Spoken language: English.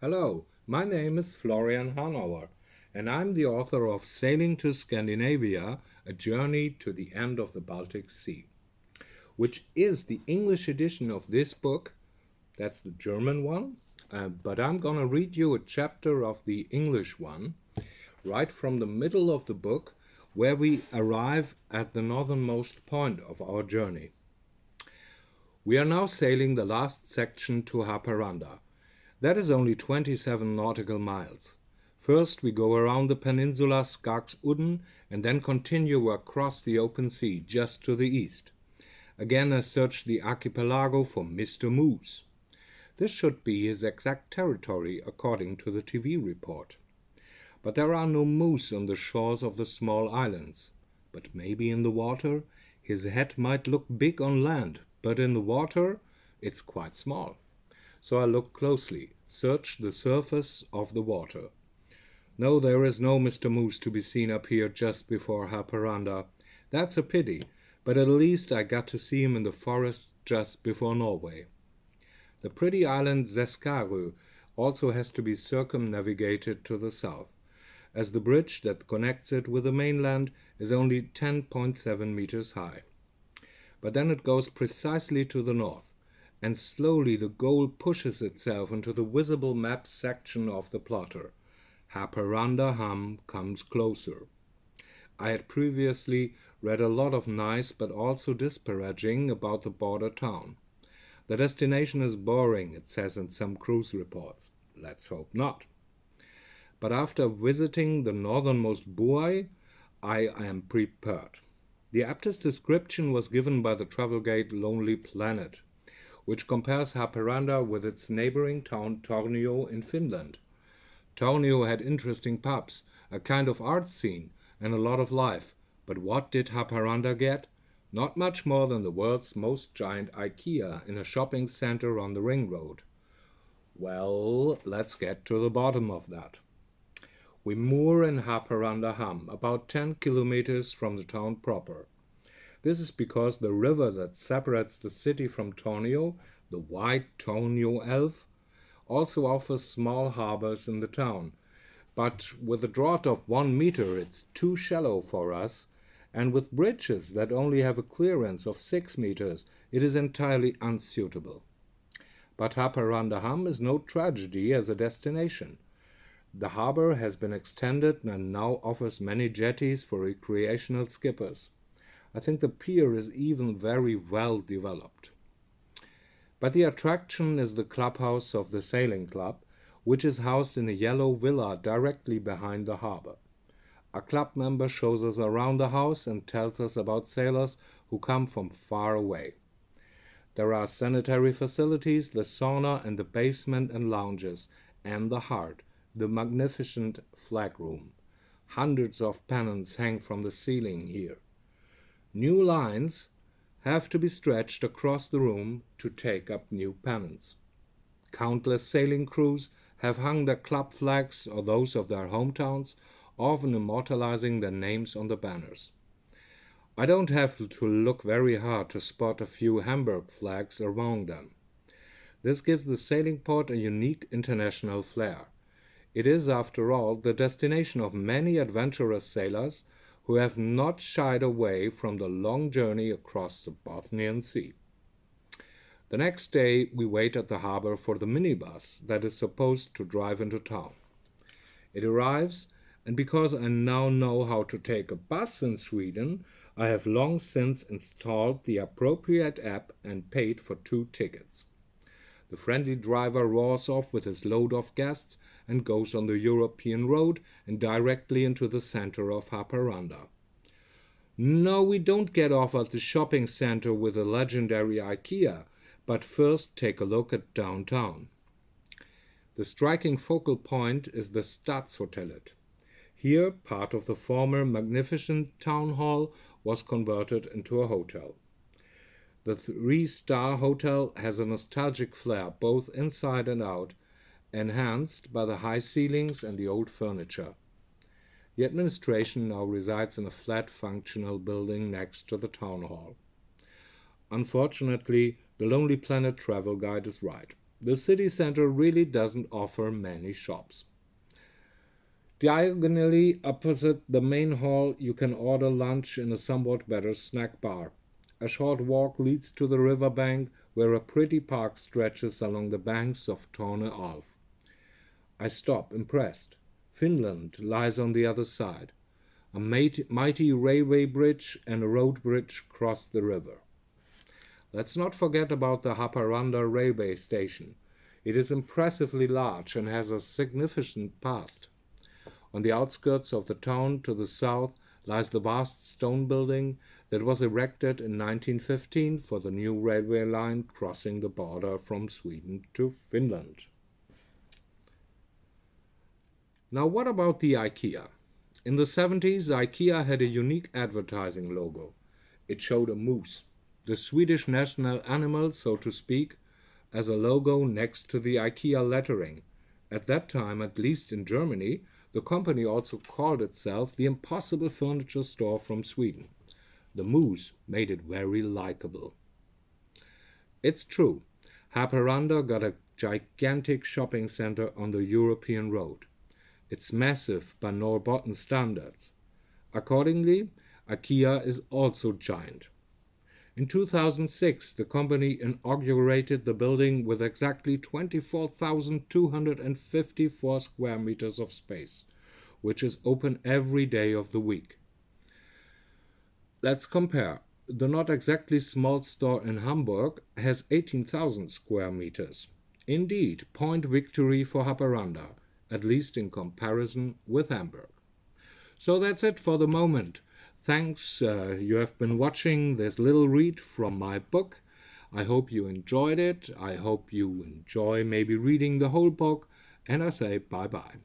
Hello, my name is Florian Hanauer, and I'm the author of Sailing to Scandinavia, A Journey to the End of the Baltic Sea, which is the English edition of this book. That's the German one, but I'm going to read you a chapter of the English one, right from the middle of the book, where we arrive at the northernmost point of our journey. We are now sailing the last section to Haparanda. That is only 27 nautical miles. First we go around the peninsula Skagsudden and then continue across the open sea just to the east. Again I search the archipelago for Mr. Moose. This should be his exact territory according to the TV report. But there are no moose on the shores of the small islands. But maybe in the water his head might look big on land, but in the water it's quite small. So I look closely, search the surface of the water. No, there is no Mr. Moose to be seen up here just before Haparanda. That's a pity, but at least I got to see him in the forest just before Norway. The pretty island Seskarö also has to be circumnavigated to the south, as the bridge that connects it with the mainland is only 10.7 meters high. But then it goes precisely to the north, and slowly the goal pushes itself into the visible map section of the plotter. Haparanda Ham comes closer. I had previously read a lot of nice but also disparaging about the border town. The destination is boring, it says in some cruise reports. Let's hope not. But after visiting the northernmost buoy, I am prepared. The aptest description was given by the travel guide Lonely Planet, which compares Haparanda with its neighboring town Tornio in Finland. Tornio had interesting pubs, a kind of art scene, and a lot of life. But what did Haparanda get? Not much more than the world's most giant IKEA in a shopping center on the ring road. Well, let's get to the bottom of that. We moor in Haparanda Ham, about 10 kilometers from the town proper. This is because the river that separates the city from Tornio, the wide Tornio Elf, also offers small harbors in the town. But with a draught of 1 meter, it's too shallow for us, and with bridges that only have a clearance of 6 meters, it is entirely unsuitable. But Haparanda Ham is no tragedy as a destination. The harbor has been extended and now offers many jetties for recreational skippers. I think the pier is even very well developed. But the attraction is the clubhouse of the sailing club, which is housed in a yellow villa directly behind the harbor. A club member shows us around the house and tells us about sailors who come from far away. There are sanitary facilities, the sauna and the basement and lounges, and the heart, the magnificent flag room. Hundreds of pennants hang from the ceiling here. New lines have to be stretched across the room to take up new pennants. Countless sailing crews have hung their club flags or those of their hometowns, often immortalizing their names on the banners. I don't have to look very hard to spot a few Hamburg flags among them. This gives the sailing port a unique international flair. It is, after all, the destination of many adventurous sailors who have not shied away from the long journey across the Bothnian Sea. The next day we wait at the harbor for the minibus that is supposed to drive into town. It arrives, and because I now know how to take a bus in Sweden, I have long since installed the appropriate app and paid for 2 tickets. The friendly driver roars off with his load of guests and goes on the European road and directly into the center of Haparanda. No, we don't get off at the shopping center with the legendary IKEA, but first take a look at downtown. The striking focal point is the Stadshotellet. Here, part of the former magnificent town hall was converted into a hotel. The 3-star hotel has a nostalgic flair both inside and out, enhanced by the high ceilings and the old furniture. The administration now resides in a flat functional building next to the town hall. Unfortunately, the Lonely Planet travel guide is right. The city center really doesn't offer many shops. Diagonally opposite the main hall, you can order lunch in a somewhat better snack bar. A short walk leads to the river bank, where a pretty park stretches along the banks of Torne Alf. I stop, impressed. Finland lies on the other side. A mighty railway bridge and a road bridge cross the river. Let's not forget about the Haparanda railway station. It is impressively large and has a significant past. On the outskirts of the town to the south lies the vast stone building that was erected in 1915 for the new railway line crossing the border from Sweden to Finland. Now, what about the IKEA? In the 70s, IKEA had a unique advertising logo. It showed a moose, the Swedish national animal, so to speak, as a logo next to the IKEA lettering. At that time, at least in Germany, the company also called itself the Impossible Furniture Store from Sweden. The moose made it very likable. It's true, Haparanda got a gigantic shopping center on the European road. It's massive by Norrbotten standards. Accordingly, IKEA is also giant. In 2006, the company inaugurated the building with exactly 24,254 square meters of space, which is open every day of the week. Let's compare. The not exactly small store in Hamburg has 18,000 square meters. Indeed, point victory for Haparanda, at least in comparison with Hamburg. So that's it for the moment. Thanks, you have been watching this little read from my book. I hope you enjoyed it. I hope you enjoy maybe reading the whole book. And I say bye-bye.